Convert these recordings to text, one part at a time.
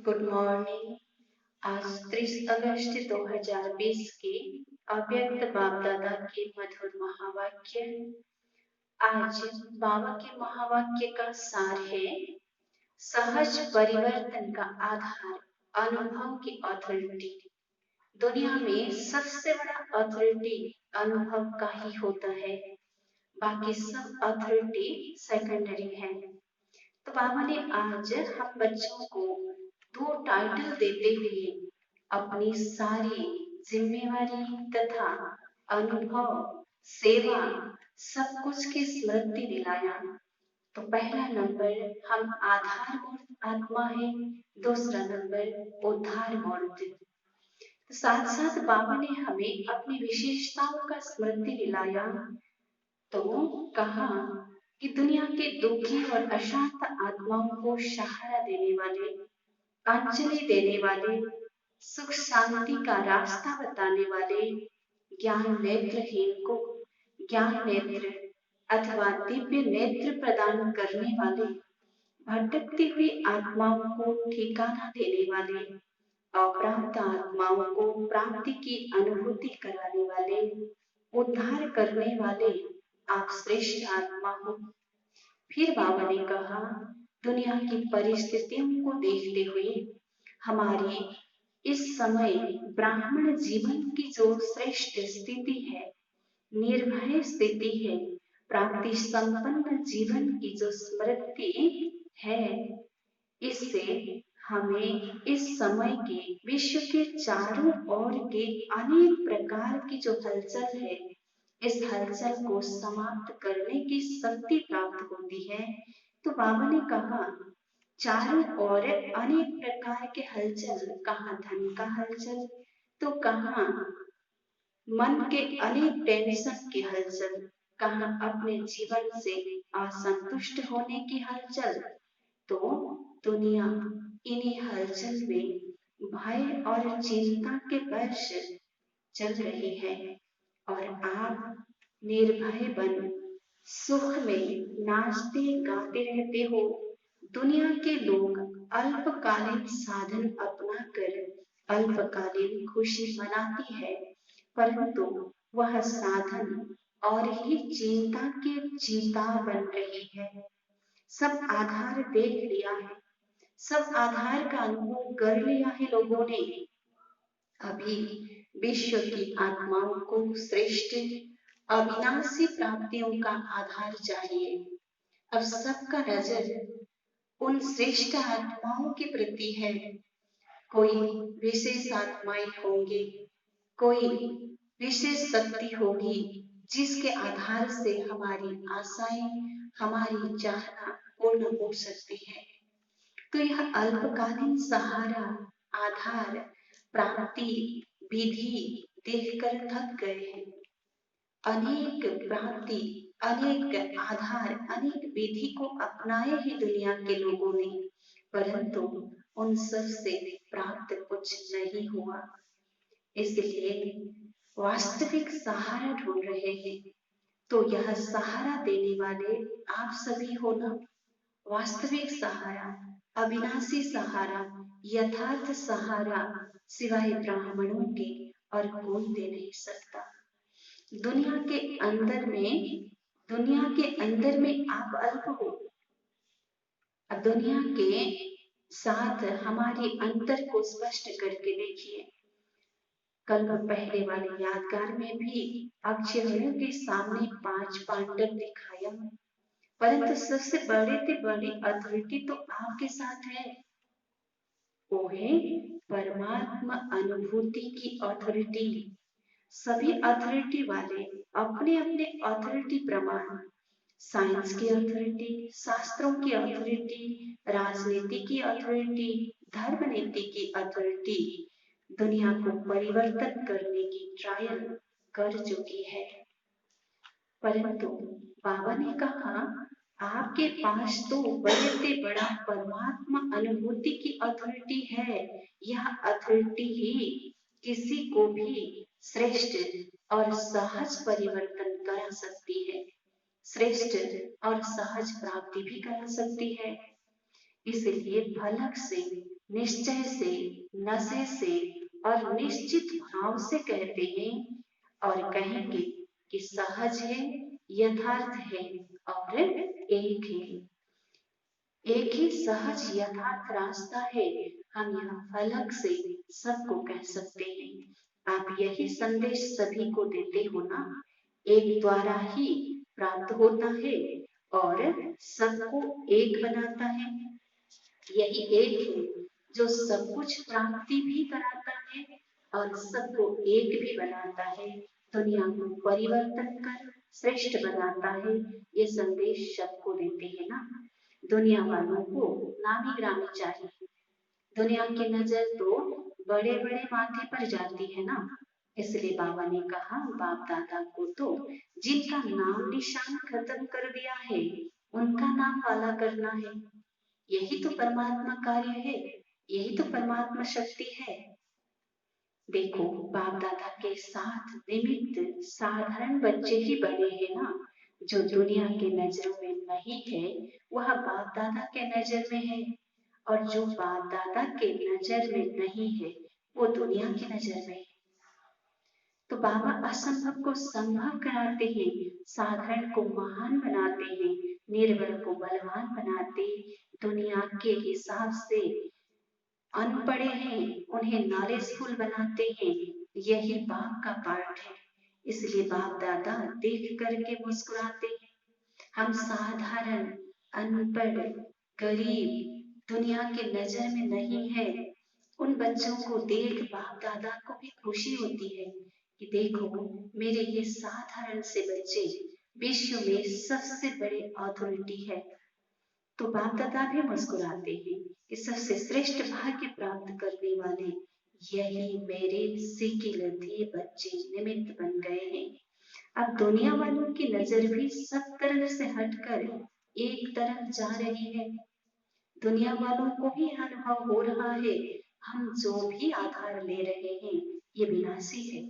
Good morning. आज 30 अगस्त 2020 के अव्यक्त बाप दादा के मधुर महावाक्य। आज बाबा के महावाक्य का सार है, सहज परिवर्तन का आधार अनुभव की अथॉरिटी। दुनिया में सबसे बड़ा अथॉरिटी अनुभव का ही होता है, बाकी सब अथॉरिटी सेकेंडरी है। तो बाबा ने आज हम बच्चों को दो टाइटल देते हुए अपनी सारी जिम्मेवारी तथा अनुभव, सेवा सब कुछ की स्मृति दिलाया। तो पहला नंबर हम आधारभूत आत्मा है, दूसरा नंबर उद्धार मूर्ति। तो साथ साथ बाबा ने हमें अपनी विशेषताओं का स्मृति दिलाया। तो कहा कि दुनिया के दुखी और अशांत आत्माओं को सहारा देने वाले, अंजलि देने वाले, सुख शांति का रास्ता बताने वाले, ज्ञान नेत्रहीन को ज्ञान नेत्र अथवा दिव्य नेत्र प्रदान करने वाले, भटकती हुई आत्माओं को ठिकाना देने वाले, अप्राप्त आत्माओं को प्राप्ति की अनुभूति कराने वाले, उद्धार करने वाले आप श्रेष्ठ आत्मा हो। फिर बाबा ने कहा, दुनिया की परिस्थितियों को देखते हुए हमारी इस समय ब्राह्मण जीवन की जो श्रेष्ठ स्थिति है, निर्भय स्थिति है, प्राप्ति संपन्न जीवन की जो स्मृति है, इससे हमें इस समय के विश्व के चारों ओर के अनेक प्रकार की जो हलचल है, इस हलचल को समाप्त करने की शक्ति प्राप्त होती है। तो बाबा ने कहा, चारों ओर अनेक प्रकार के हलचल, कहाँ धन का हलचल, तो कहाँ मन के अनेक टेंशन की हलचल, कहाँ अपने जीवन से असंतुष्ट होने की हलचल। तो दुनिया इन्हीं हलचल में भय और चिंता के वर्ष चल रही है, और आप निर्भय बन सुख में नाचते गाते रहते हो। दुनिया के लोग अल्पकालीन साधन अपनाकर अल्पकालीन खुशी मनाती है, परंतु वह साधन और ही चिंता की चिंता बन रही है। सब आधार देख लिया है, सब आधार का अनुभव कर लिया है लोगों ने। अभी विश्व की आत्माओं को श्रेष्ठ अविनाशी प्राप्तियों का आधार चाहिए। अब सबका नजर उन श्रेष्ठ आत्माओं के प्रति है। कोई विशेष आत्माएं होंगे, कोई विशेष शक्ति होगी, जिसके आधार से हमारी आशाएं, हमारी चाहना पूर्ण हो सकती है। तो यह अल्पकालीन सहारा, आधार, प्राप्ति, विधि देखकर थक गए हैं। अनेक प्राप्ति, अनेक आधार, अनेक विधि को अपनाए ही दुनिया के लोगों ने, परंतु उन सब से प्राप्त कुछ नहीं हुआ। इसलिए वास्तविक सहारा ढूंढ रहे हैं। तो यह सहारा देने वाले आप सभी हो ना। वास्तविक सहारा, अविनाशी सहारा, यथार्थ सहारा सिवाय ब्राह्मणों के और कोई दे नहीं सकता। दुनिया के अंदर में आप अल्प हो। अब दुनिया के साथ हमारे अंतर को स्पष्ट करके देखिए। कल पहले वाले यादगार में भी अक्षरों के सामने 5 पांडव दिखाया, परंतु सबसे बड़े से बड़ी अथॉरिटी तो आपके साथ है। वो है परमात्मा अनुभूति की अथॉरिटी। सभी अथॉरिटी वाले अपने अपने अथॉरिटी प्रमाण, साइंस की अथॉरिटी, शास्त्रों की अथॉरिटी, राजनीति की अथॉरिटी, धर्म नीति की अथॉरिटी दुनिया को परिवर्तन करने की ट्रायल कर चुकी है। परंतु बाबा ने कहा, आपके पास तो बड़े से बड़ा परमात्मा अनुभूति की अथॉरिटी है। यह अथॉरिटी ही किसी को भी श्रेष्ठ और सहज परिवर्तन करा सकती है, श्रेष्ठ और सहज प्राप्ति भी करा सकती है। इसलिए भलक से निश्चय से, नशे से और निश्चित भाव से कहते हैं और कहेंगे कि सहज है, यथार्थ है और एक है। एक ही सहज यथार्थ रास्ता है। हम यह फलक से सबको कह सकते हैं। आप यही संदेश सभी को देते हो ना। एक द्वारा ही प्राप्त होता है और सबको एक बनाता है। यही एक है जो सब कुछ प्राप्ति भी कराता है और सबको एक भी बनाता है। दुनिया को परिवर्तन कर श्रेष्ठ बनाता है। ये संदेश सबको देते हैं ना। दुनिया वालों को नामी ग्रामी चाहिए। दुनिया की नजर तो बड़े बड़े माथे पर जाती है ना। इसलिए बाबा ने कहा बाप दादा को तो जिनका नाम निशान खत्म कर दिया है उनका नाम वाला करना है। यही तो परमात्मा कार्य है, यही तो परमात्मा शक्ति है। देखो बाप दादा के साथ निमित्त साधारण बच्चे ही बने हैं ना। जो दुनिया के नजरों में नहीं है वह बाप दादा के नजर में है और जो बाप दादा के नजर में नहीं है वो दुनिया की नजर में है। तो बाबा असंभव को संभव कराते हैं, साधारण को महान बनाते हैं, निर्बल को बलवान बनाते, दुनिया के हिसाब से अनपढ़े हैं उन्हें नॉलेजफुल बनाते हैं। यही बाप का पार्ट है। इसलिए बाप दादा देख करके मुस्कुराते हैं। हम साधारण, अनपढ़, गरीब दुनिया के नजर में नहीं है। उन बच्चों को देख बाप दादा को भी खुशी होती है कि देखो मेरे ये साधारण से बच्चे विश्व में सबसे बड़े अथॉरिटी है। तो बाप दादा भी मुस्कुराते हैं कि सबसे श्रेष्ठ भाग्य प्राप्त करने वाले यही मेरे सीखे लधे बच्चे निमित्त बन गए हैं। अब दुनिया वालों की नजर भी सब तरफ से हटकर एक तरफ जा रही है। दुनिया वालों को भी अनुभव हो रहा है हम जो भी आधार ले रहे हैं ये विनाशी है,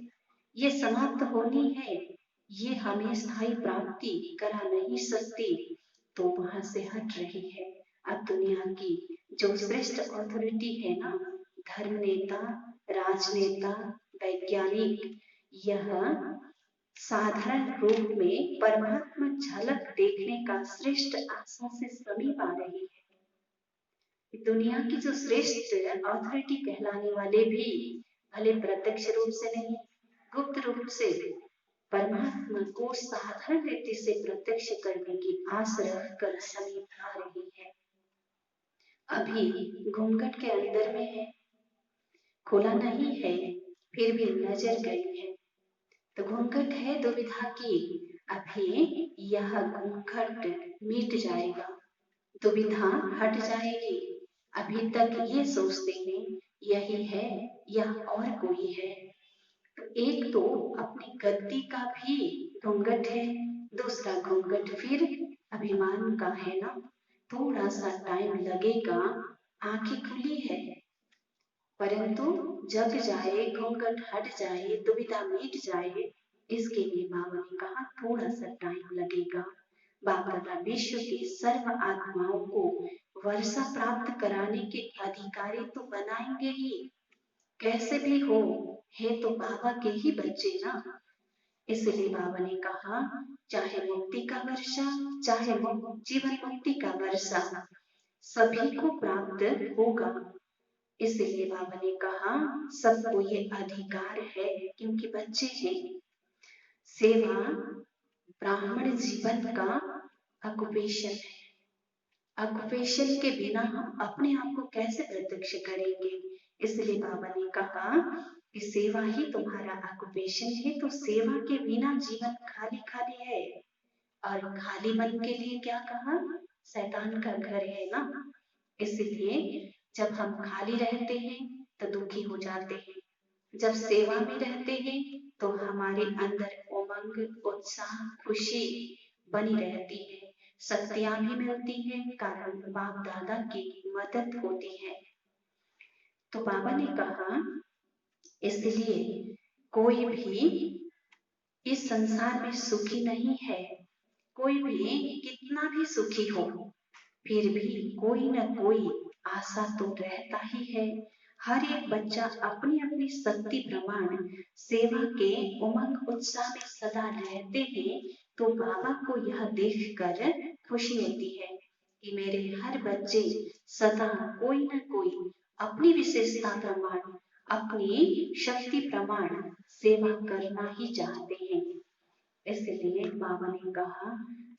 ये समाप्त होनी है, ये हमें स्थायी प्राप्ति करा नहीं सकती, तो वहां से हट रही है। अब दुनिया की जो श्रेष्ठ अथॉरिटी है ना, धर्म नेता, राजनेता, वैज्ञानिक, यह साधारण रूप में परमात्मा झलक देखने का श्रेष्ठ आशा से समीप आ रही है। दुनिया की जो श्रेष्ठ अथॉरिटी कहलाने वाले भी भले प्रत्यक्ष रूप से नहीं, गुप्त रूप से परमात्मा को साधारण रीति से प्रत्यक्ष करने की आस रखकर समीप आ रही है। अभी घूंघट के अंदर में है, खुला नहीं है, फिर भी नजर गई है। तो घूंघट है दुविधा की, अभी यह घूंघट मिट जाएगा, दुविधा हट जाएगी। अभी तक ये सोचते हैं यही है या और कोई है। तो एक तो अपनी गद्दी का भी घूंघट है, दूसरा घूंघट फिर अभिमान का है ना। थोड़ा सा टाइम लगेगा, आंखें खुली है, परंतु जग जाए, घूंघट हट जाए, दुविधा मिट जाए, इसके लिए बाबा ने कहा थोड़ा सा टाइम लगेगा। बाप दादा विश्व की सर्व आत्माओं को वर्षा प्राप्त कराने के अधिकारी तो बनाएंगे ही, कैसे भी हो, है तो बाबा के ही बच्चे ना। इसलिए बाबा ने कहा चाहे मुक्ति का वर्षा, चाहे जीवन मुक्ति का वर्षा, सभी को प्राप्त होगा। इसलिए बाबा ने कहा सबको ये अधिकार है क्योंकि बच्चे हैं। सेवा ब्राह्मण जीवन का ऑक्युपेशन है। ऑक्युपेशन के बिना हम अपने आप को कैसे प्रत्यक्ष करेंगे। इसलिए बाबा ने कहा कि सेवा ही तुम्हारा ऑक्युपेशन है, तो सेवा के बिना जीवन खाली खाली है। और खाली मन के लिए क्या कहा, शैतान का घर है ना। इसलिए जब हम खाली रहते हैं तो दुखी हो जाते हैं, जब सेवा में रहते हैं तो हमारे अंदर उमंग, उत्साह, खुशी बनी रहती है, शक्तियां भी मिलती हैं, कारण बाप दादा की मदद होती है। तो बाबा ने कहा इसलिए कोई भी इस संसार में सुखी नहीं है। कोई भी कितना भी सुखी हो फिर भी कोई न कोई आशा तो रहता ही है। हर एक बच्चा अपनी अपनी शक्ति प्रमाण सेवा के उमंग उत्साह में सदा रहते हैं। तो बाबा को यह देखकर खुशी होती है कि मेरे हर बच्चे सदा कोई न कोई अपनी विशेषता प्रमाण, अपनी शक्ति प्रमाण सेवा करना ही चाहते हैं। इसलिए बाबा ने कहा,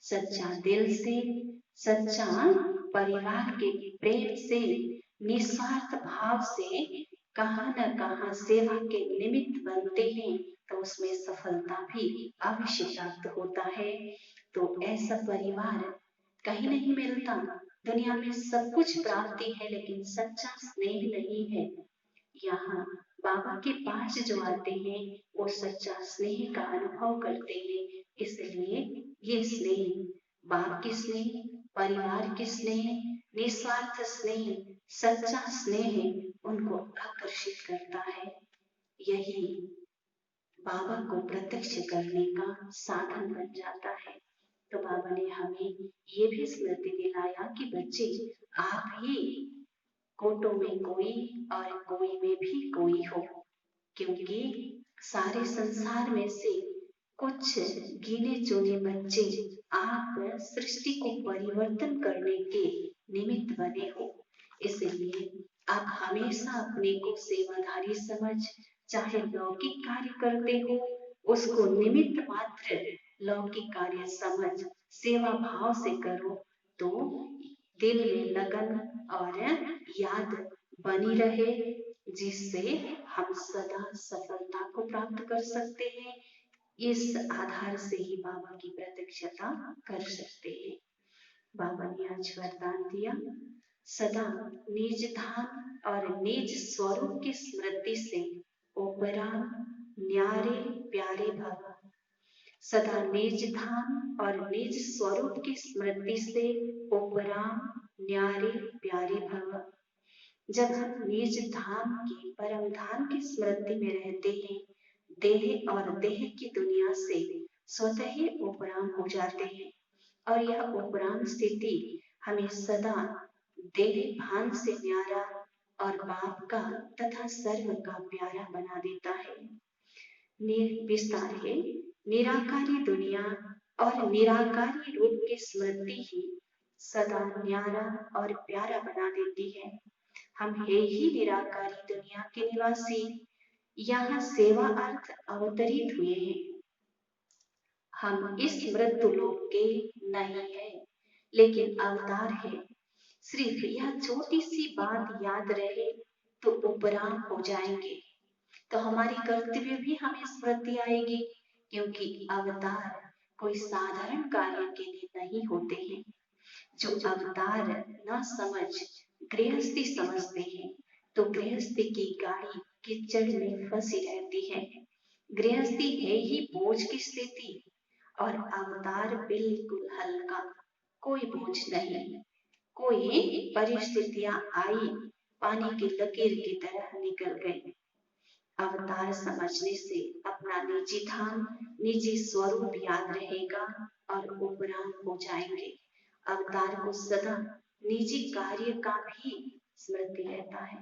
सच्चा दिल से, सच्चा परिवार के प्रेम से, निस्वार्थ भाव से कहाँ न कहाँ सेवा के निमित्त बनते हैं तो उसमें सफलता भी अवश्य प्राप्त होता है। तो ऐसा परिवार कहीं नहीं मिलता। दुनिया में सब कुछ प्राप्ति है लेकिन सच्चा स्नेह नहीं है। यहाँ बाबा के पास जो आते हैं वो सच्चा स्नेह का अनुभव करते हैं। इसलिए ये स्नेह, बाप की स्नेह, परिवार की स्नेह, निस्वार्थ स्नेह, सच्चा स्नेह उनको आकर्षित करता है। यही बाबा को प्रत्यक्ष करने का साधन बन जाता है। तो बाबा ने हमें ये भी स्मृति दिलाया कि बच्चे, आप ही कोटों में कोई और कोई में भी कोई हो, क्योंकि सारे संसार में से कुछ गिने चुने बच्चे आप सृष्टि को परिवर्तन करने के निमित्त बने हो। इसलिए आप हमेशा अपने को सेवाधारी समझ, चाहे लौकिक कार्य करते हो उसको निमित्त मात्र लौकिक कार्य समझ सेवा भाव से करो, तो दिल में लगन और याद बनी रहे, जिससे हम सदा सफलता को प्राप्त कर सकते हैं। इस आधार से ही बाबा की प्रत्यक्षता कर सकते हैं। बाबा ने आज वरदान दिया, सदा निज धाम और निज स्वरूप की स्मृति से उपराम न्यारे प्यारे भव। सदा निज धाम और निज स्वरूप की स्मृति से उपराम न्यारे प्यारे भव। जब हम निज धाम की परम धाम की स्मृति में रहते हैं, देह और देह की दुनिया से स्वतः ही उपराम हो जाते हैं। और यह उपराम स्थिति हमें सदा देह भान से न्यारा और बाप का तथा सर्व का प्यारा बना देता है। विस्तार है, निराकारी दुनिया और निराकारी रूप की स्मृति ही सदा न्यारा और प्यारा बना देती है। हम है ही निराकारी दुनिया के निवासी, यहाँ सेवा अर्थ अवतरित हुए हैं। हम इस मृत्यु लोक के नहीं है लेकिन अवतार है। सिर्फ यह छोटी सी बात याद रहे तो उपराम हो जाएंगे, तो हमारी कर्तव्य भी हमें स्मृति आएगी, क्योंकि अवतार कोई साधारण कार्य के लिए नहीं होते हैं। जो अवतार न समझ गृहस्थी समझते हैं तो गृहस्थी की गाड़ी कीचड़ में फंसी रहती है। गृहस्थी है ही बोझ की स्थिति और अवतार बिल्कुल हल्का, कोई बोझ नहीं। कोई परिस्थितियां आई, पानी की लकीर की तरह निकल गई। अवतार समझने से अपना निजी धाम, निजी स्वरूप याद रहेगा और उपराम हो जाएंगे। अवतार को सदा निजी कार्य का भी स्मृति रहता है।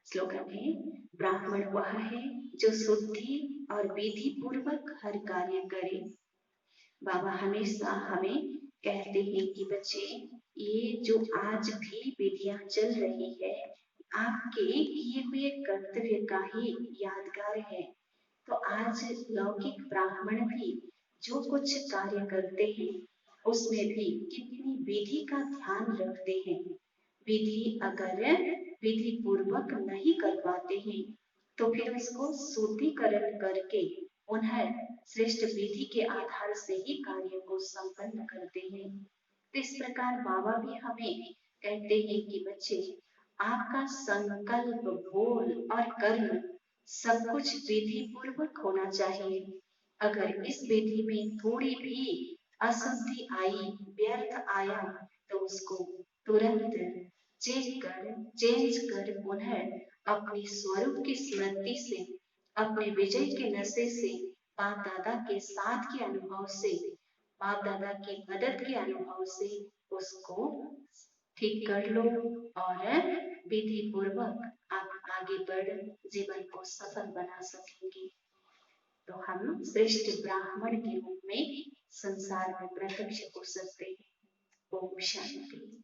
स्लोगन है, ब्राह्मण वह है जो शुद्धि और विधि पूर्वक हर कार्य करे। बाबा हमेशा हमें कहते हैं कि बच्चे, ये जो आज भी विधियां चल रही है आपके किए हुए कर्तव्य का ही यादगार है। तो आज लौकिक ब्राह्मण भी जो कुछ कार्य करते हैं उसमें भी कितनी विधि का ध्यान रखते हैं। विधि अगर विधि पूर्वक नहीं कर पाते हैं तो फिर उसको शुद्धिकरण करके उन्हें श्रेष्ठ विधि के आधार से ही कार्य को संपन्न करते हैं। तो इस प्रकार बाबा भी हमें कहते हैं कि बच्चे, आपका संकल्प, बोल और कर्म सब कुछ विधि पूर्वक होना चाहिए। अगर इस विधि में थोड़ी भी अशुद्धि आई, व्यर्थ आया, तो उसको तुरंत चेंज कर उन्हें अपनी स्वरूप की स्मृति से, अपने विजय के नशे से, बाप दादा के साथ के अनुभव से, बाप दादा की मदद के अनुभव से उसको ठीक कर लो और विधि पूर्वक आप आगे बढ़ जीवन को सफल बना सकेंगे। तो हम श्रेष्ठ ब्राह्मण के रूप में संसार में प्रत्यक्ष हो सकते हैं। ओम शांति।